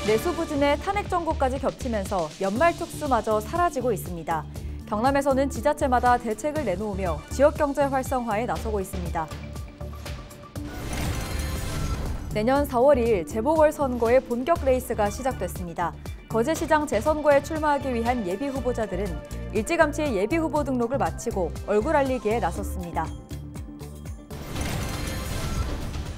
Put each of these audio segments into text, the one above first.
내수 부진에 탄핵 정국까지 겹치면서 연말 특수마저 사라지고 있습니다. 경남에서는 지자체마다 대책을 내놓으며 지역경제 활성화에 나서고 있습니다. 내년 4월 2일 재보궐선거의 본격 레이스가 시작됐습니다. 거제시장 재선거에 출마하기 위한 예비후보자들은 일찌감치 예비후보 등록을 마치고 얼굴 알리기에 나섰습니다.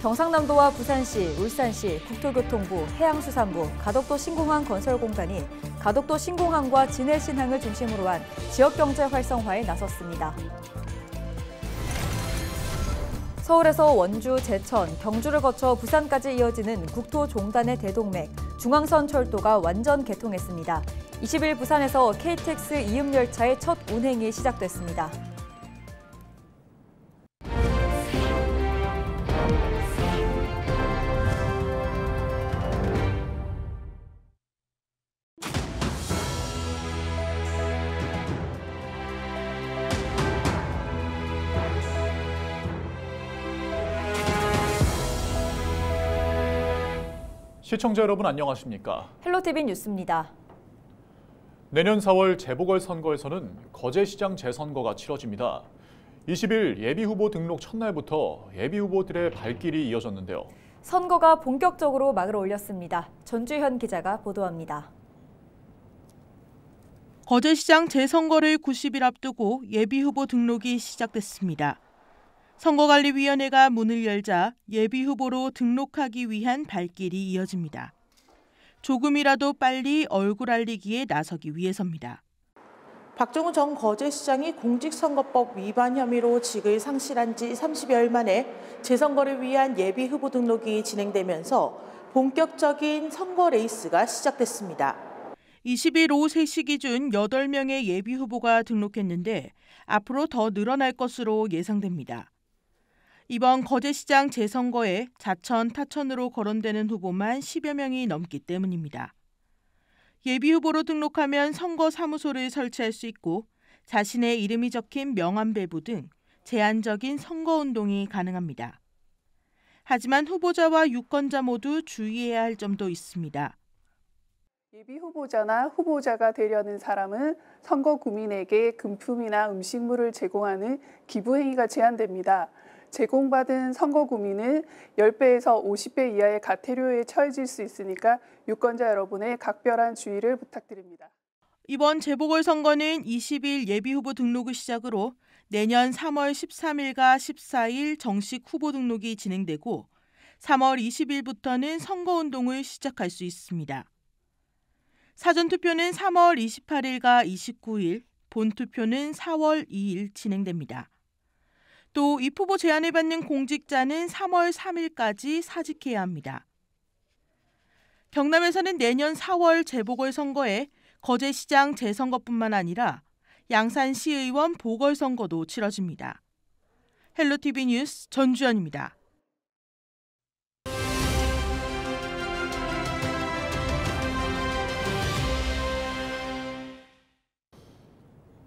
경상남도와 부산시, 울산시, 국토교통부, 해양수산부, 가덕도 신공항 건설공단이 가덕도 신공항과 진해신항을 중심으로 한 지역경제 활성화에 나섰습니다. 서울에서 원주, 제천, 경주를 거쳐 부산까지 이어지는 국토종단의 대동맥, 중앙선 철도가 완전 개통했습니다. 20일 부산에서 KTX 이음열차의 첫 운행이 시작됐습니다. 시청자 여러분 안녕하십니까? 헬로티비 뉴스입니다. 내년 4월 재보궐선거에서는 거제시장 재선거가 치러집니다. 20일 예비후보 등록 첫날부터 예비후보들의 발길이 이어졌는데요. 선거가 본격적으로 막을 올렸습니다. 전주현 기자가 보도합니다. 거제시장 재선거를 90일 앞두고 예비후보 등록이 시작됐습니다. 선거관리위원회가 문을 열자 예비후보로 등록하기 위한 발길이 이어집니다. 조금이라도 빨리 얼굴 알리기에 나서기 위해서입니다. 박정우 전 거제시장이 공직선거법 위반 혐의로 직을 상실한 지 30여일 만에 재선거를 위한 예비후보 등록이 진행되면서 본격적인 선거 레이스가 시작됐습니다. 20일 오후 3시 기준 8명의 예비후보가 등록했는데 앞으로 더 늘어날 것으로 예상됩니다. 이번 거제시장 재선거에 자천, 타천으로 거론되는 후보만 10여 명이 넘기 때문입니다. 예비후보로 등록하면 선거사무소를 설치할 수 있고 자신의 이름이 적힌 명함 배부 등 제한적인 선거운동이 가능합니다. 하지만 후보자와 유권자 모두 주의해야 할 점도 있습니다. 예비후보자나 후보자가 되려는 사람은 선거 구민에게 금품이나 음식물을 제공하는 기부행위가 제한됩니다. 제공받은 선거 구민은 10배에서 50배 이하의 과태료에 처해질 수 있으니까 유권자 여러분의 각별한 주의를 부탁드립니다. 이번 재보궐선거는 20일 예비후보 등록을 시작으로 내년 3월 13일과 14일 정식 후보 등록이 진행되고 3월 20일부터는 선거운동을 시작할 수 있습니다. 사전투표는 3월 28일과 29일, 본투표는 4월 2일 진행됩니다. 또 입후보 제안을 받는 공직자는 3월 3일까지 사직해야 합니다. 경남에서는 내년 4월 재보궐선거에 거제시장 재선거뿐만 아니라 양산시의원 보궐선거도 치러집니다. 헬로티비 뉴스 전주현입니다.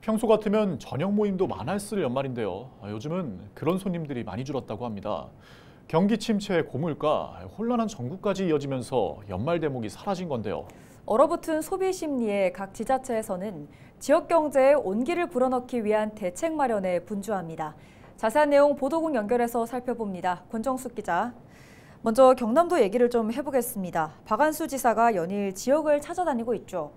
평소 같으면 저녁 모임도 많았을 연말인데요. 요즘은 그런 손님들이 많이 줄었다고 합니다. 경기 침체, 고물가, 혼란한 전국까지 이어지면서 연말 대목이 사라진 건데요. 얼어붙은 소비 심리에 각 지자체에서는 지역 경제에 온기를 불어넣기 위한 대책 마련에 분주합니다. 자세한 내용 보도국 연결해서 살펴봅니다. 권정숙 기자. 먼저 경남도 얘기를 좀 해보겠습니다. 박안수 지사가 연일 지역을 찾아다니고 있죠.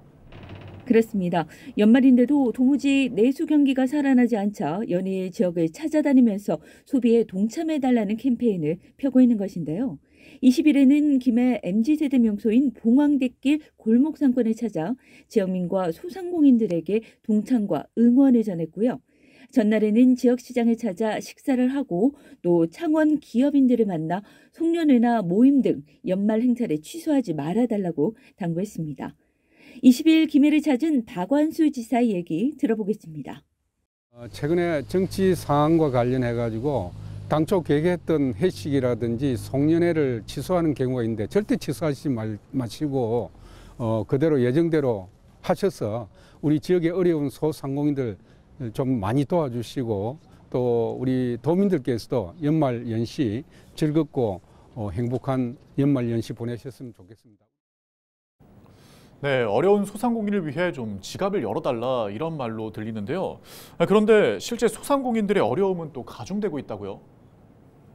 그렇습니다. 연말인데도 도무지 내수 경기가 살아나지 않자 연일 지역을 찾아다니면서 소비에 동참해달라는 캠페인을 펴고 있는 것인데요. 20일에는 김해 MZ세대 명소인 봉황대길 골목 상권을 찾아 지역민과 소상공인들에게 동참과 응원을 전했고요. 전날에는 지역시장을 찾아 식사를 하고 또 창원 기업인들을 만나 송년회나 모임 등 연말 행사를 취소하지 말아달라고 당부했습니다. 20일 김해를 찾은 박완수 지사의 얘기 들어보겠습니다. 최근에 정치 상황과 관련해가지고 당초 계획했던 회식이라든지 송년회를 취소하는 경우가 있는데 절대 취소하지 마시고 그대로 예정대로 하셔서 우리 지역의 어려운 소상공인들 좀 많이 도와주시고 또 우리 도민들께서도 연말 연시 즐겁고 행복한 연말 연시 보내셨으면 좋겠습니다. 네, 어려운 소상공인을 위해 좀 지갑을 열어달라 이런 말로 들리는데요. 그런데 실제 소상공인들의 어려움은 또 가중되고 있다고요?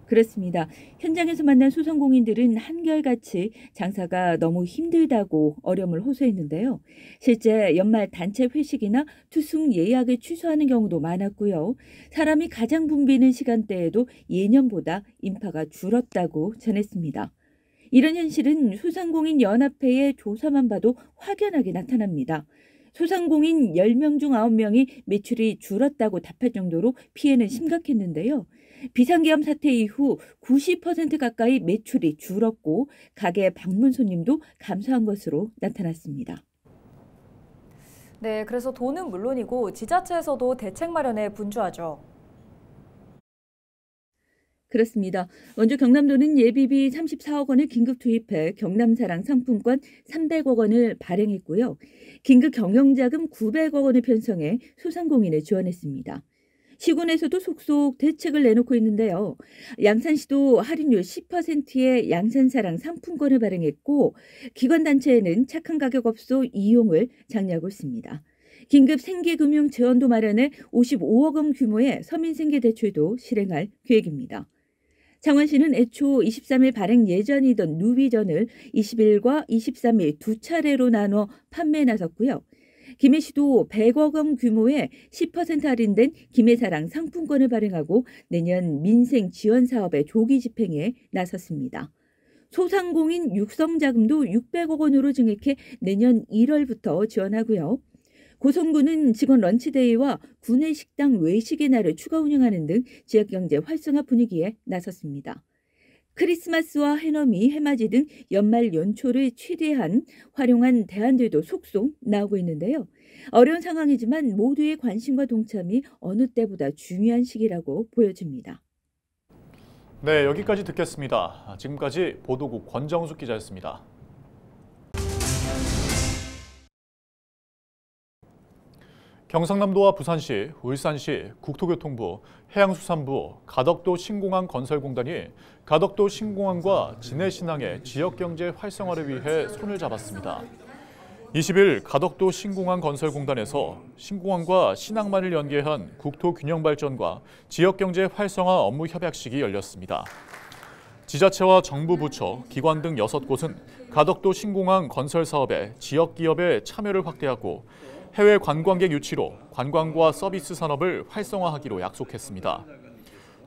그렇습니다. 현장에서 만난 소상공인들은 한결같이 장사가 너무 힘들다고 어려움을 호소했는데요. 실제 연말 단체 회식이나 투숙 예약을 취소하는 경우도 많았고요. 사람이 가장 붐비는 시간대에도 예년보다 인파가 줄었다고 전했습니다. 이런 현실은 소상공인 연합회의 조사만 봐도 확연하게 나타납니다. 소상공인 10명 중 9명이 매출이 줄었다고 답할 정도로 피해는 심각했는데요. 비상계엄 사태 이후 90% 가까이 매출이 줄었고 가게 방문 손님도 감소한 것으로 나타났습니다. 네, 그래서 돈은 물론이고 지자체에서도 대책 마련에 분주하죠. 그렇습니다. 먼저 경남도는 예비비 34억 원을 긴급 투입해 경남사랑 상품권 300억 원을 발행했고요. 긴급 경영자금 900억 원을 편성해 소상공인에 지원했습니다. 시군에서도 속속 대책을 내놓고 있는데요. 양산시도 할인율 10%의 양산사랑 상품권을 발행했고 기관단체에는 착한 가격업소 이용을 장려하고 있습니다. 긴급 생계금융 지원도 마련해 55억 원 규모의 서민생계대출도 실행할 계획입니다. 창원시는 애초 23일 발행 예정이던 누비전을 20일과 23일 두 차례로 나눠 판매에 나섰고요. 김해시도 100억 원 규모의 10% 할인된 김해사랑 상품권을 발행하고 내년 민생 지원 사업의 조기 집행에 나섰습니다. 소상공인 육성자금도 600억 원으로 증액해 내년 1월부터 지원하고요. 고성군은 직원 런치데이와 구내식당 외식의 날을 추가 운영하는 등 지역경제 활성화 분위기에 나섰습니다. 크리스마스와 해넘이, 해맞이 등 연말 연초를 최대한 활용한 대안들도 속속 나오고 있는데요. 어려운 상황이지만 모두의 관심과 동참이 어느 때보다 중요한 시기라고 보여집니다. 네, 여기까지 듣겠습니다. 지금까지 보도국 권정숙 기자였습니다. 경상남도와 부산시, 울산시, 국토교통부, 해양수산부, 가덕도 신공항 건설공단이 가덕도 신공항과 진해신항의 지역경제 활성화를 위해 손을 잡았습니다. 20일 가덕도 신공항 건설공단에서 신공항과 신항만을 연계한 국토균형발전과 지역경제 활성화 업무 협약식이 열렸습니다. 지자체와 정부 부처, 기관 등 6곳은 가덕도 신공항 건설 사업에 지역기업의 참여를 확대하고 해외 관광객 유치로 관광과 서비스 산업을 활성화하기로 약속했습니다.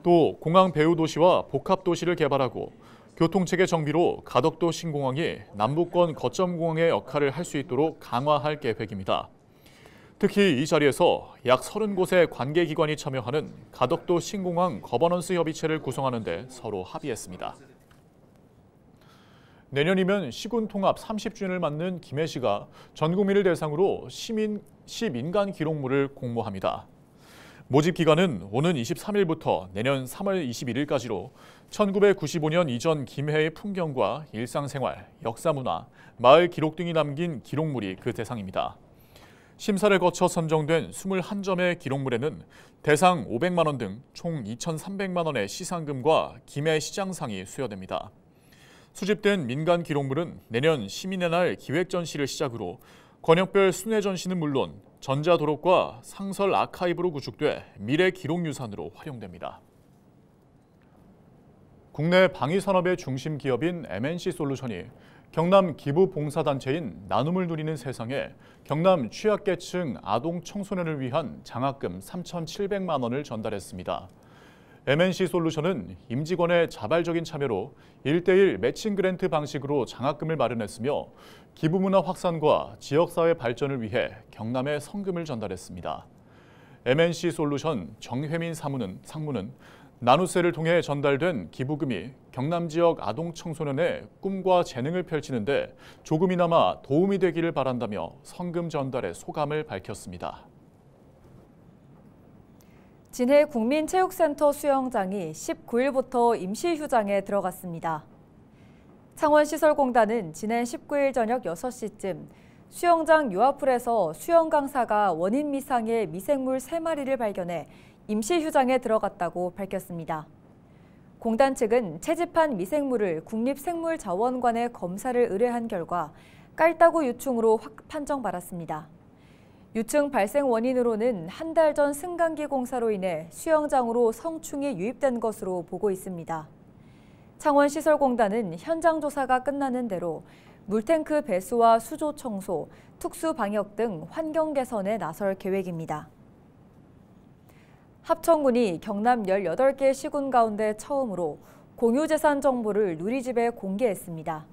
또 공항 배후 도시와 복합 도시를 개발하고 교통체계 정비로 가덕도 신공항이 남부권 거점 공항의 역할을 할 수 있도록 강화할 계획입니다. 특히 이 자리에서 약 30곳의 관계기관이 참여하는 가덕도 신공항 거버넌스 협의체를 구성하는 데 서로 합의했습니다. 내년이면 시군 통합 30주년을 맞는 김해시가 전 국민을 대상으로 시민간 기록물을 공모합니다. 모집 기간은 오는 23일부터 내년 3월 21일까지로 1995년 이전 김해의 풍경과 일상생활, 역사문화, 마을 기록 등이 담긴 기록물이 그 대상입니다. 심사를 거쳐 선정된 21점의 기록물에는 대상 500만 원 등 총 2,300만 원의 시상금과 김해 시장상이 수여됩니다. 수집된 민간 기록물은 내년 시민의 날 기획전시를 시작으로 권역별 순회 전시는 물론 전자도록과 상설 아카이브로 구축돼 미래 기록유산으로 활용됩니다. 국내 방위산업의 중심 기업인 MNC솔루션이 경남 기부봉사단체인 나눔을 누리는 세상에 경남 취약계층 아동 청소년을 위한 장학금 3,700만 원을 전달했습니다. MNC솔루션은 임직원의 자발적인 참여로 1:1 매칭 그랜트 방식으로 장학금을 마련했으며 기부문화 확산과 지역사회 발전을 위해 경남에 성금을 전달했습니다. MNC솔루션 정회민 상무는 나누세를 통해 전달된 기부금이 경남 지역 아동 청소년의 꿈과 재능을 펼치는 데 조금이나마 도움이 되기를 바란다며 성금 전달의 소감을 밝혔습니다. 진해 국민체육센터 수영장이 19일부터 임시휴장에 들어갔습니다. 창원시설공단은 지난 19일 저녁 6시쯤 수영장 유아풀에서 수영 강사가 원인 미상의 미생물 3마리를 발견해 임시휴장에 들어갔다고 밝혔습니다. 공단 측은 채집한 미생물을 국립생물자원관에 검사를 의뢰한 결과 깔따구 유충으로 판정받았습니다. 유충 발생 원인으로는 한 달 전 승강기 공사로 인해 수영장으로 성충이 유입된 것으로 보고 있습니다. 창원시설공단은 현장 조사가 끝나는 대로 물탱크 배수와 수조 청소, 특수 방역 등 환경 개선에 나설 계획입니다. 합천군이 경남 18개 시군 가운데 처음으로 공유재산 정보를 누리집에 공개했습니다.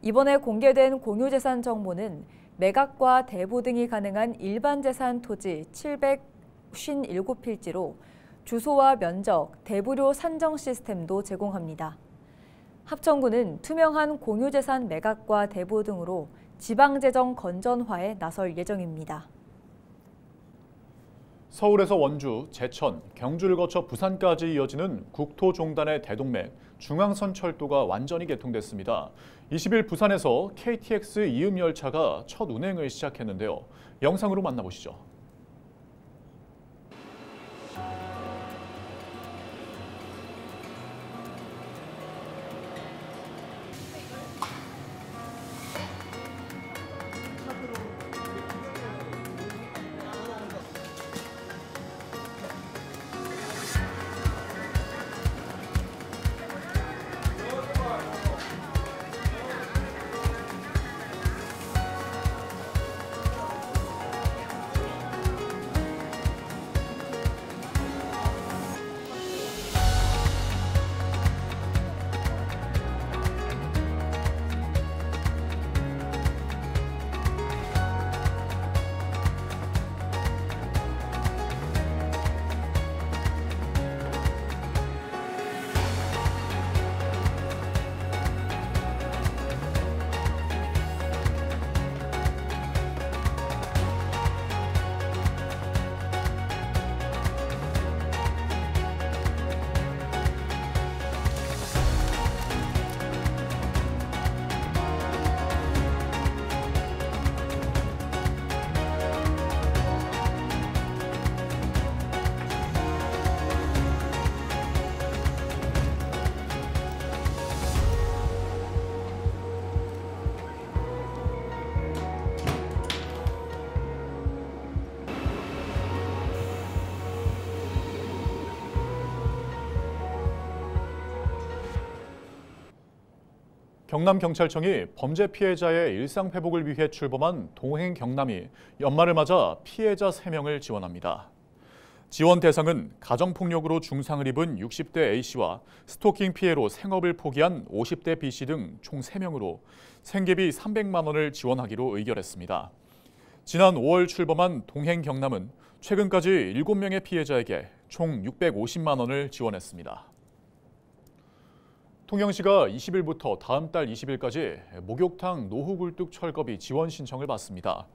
이번에 공개된 공유재산 정보는 매각과 대부 등이 가능한 일반 재산 토지 757필지로 주소와 면적, 대부료 산정 시스템도 제공합니다. 합천군은 투명한 공유재산 매각과 대부 등으로 지방재정 건전화에 나설 예정입니다. 서울에서 원주, 제천, 경주를 거쳐 부산까지 이어지는 국토종단의 대동맥 중앙선철도가 완전히 개통됐습니다. 20일 부산에서 KTX 이음 열차가 첫 운행을 시작했는데요. 영상으로 만나보시죠. 경남경찰청이 범죄 피해자의 일상 회복을 위해 출범한 동행 경남이 연말을 맞아 피해자 3명을 지원합니다. 지원 대상은 가정폭력으로 중상을 입은 60대 A씨와 스토킹 피해로 생업을 포기한 50대 B씨 등 총 3명으로 생계비 300만 원을 지원하기로 의결했습니다. 지난 5월 출범한 동행 경남은 최근까지 7명의 피해자에게 총 650만 원을 지원했습니다. 통영시가 20일부터 다음 달 20일까지 목욕탕 노후굴뚝 철거비 지원 신청을 받습니다.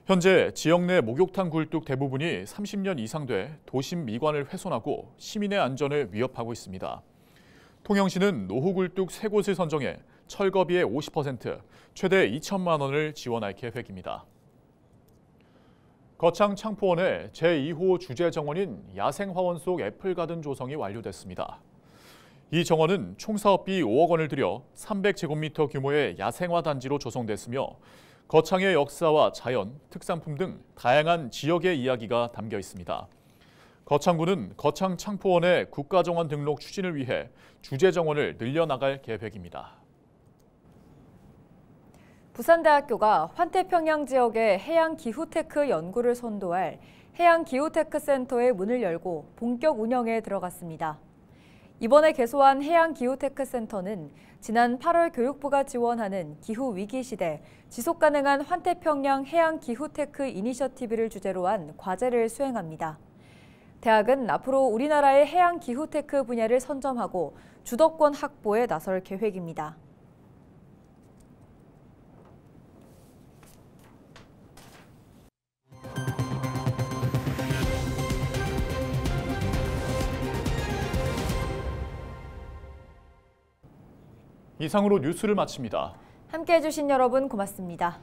현재 지역 내 목욕탕 굴뚝 대부분이 30년 이상 돼 도심 미관을 훼손하고 시민의 안전을 위협하고 있습니다. 통영시는 노후굴뚝 3곳을 선정해 철거비의 50%, 최대 2천만 원을 지원할 계획입니다. 거창 창포원의 제2호 주재 정원인 야생화원 속 애플가든 조성이 완료됐습니다. 이 정원은 총 사업비 5억 원을 들여 300제곱미터 규모의 야생화 단지로 조성됐으며 거창의 역사와 자연, 특산품 등 다양한 지역의 이야기가 담겨 있습니다. 거창구는 거창 창포원의 국가정원 등록 추진을 위해 주재 정원을 늘려나갈 계획입니다. 부산대학교가 환태평양 지역의 해양기후테크 연구를 선도할 해양기후테크센터의 문을 열고 본격 운영에 들어갔습니다. 이번에 개소한 해양기후테크센터는 지난 8월 교육부가 지원하는 기후위기 시대 지속가능한 환태평양 해양기후테크 이니셔티브를 주제로 한 과제를 수행합니다. 대학은 앞으로 우리나라의 해양기후테크 분야를 선점하고 주도권 확보에 나설 계획입니다. 이상으로 뉴스를 마칩니다. 함께해 주신 여러분 고맙습니다.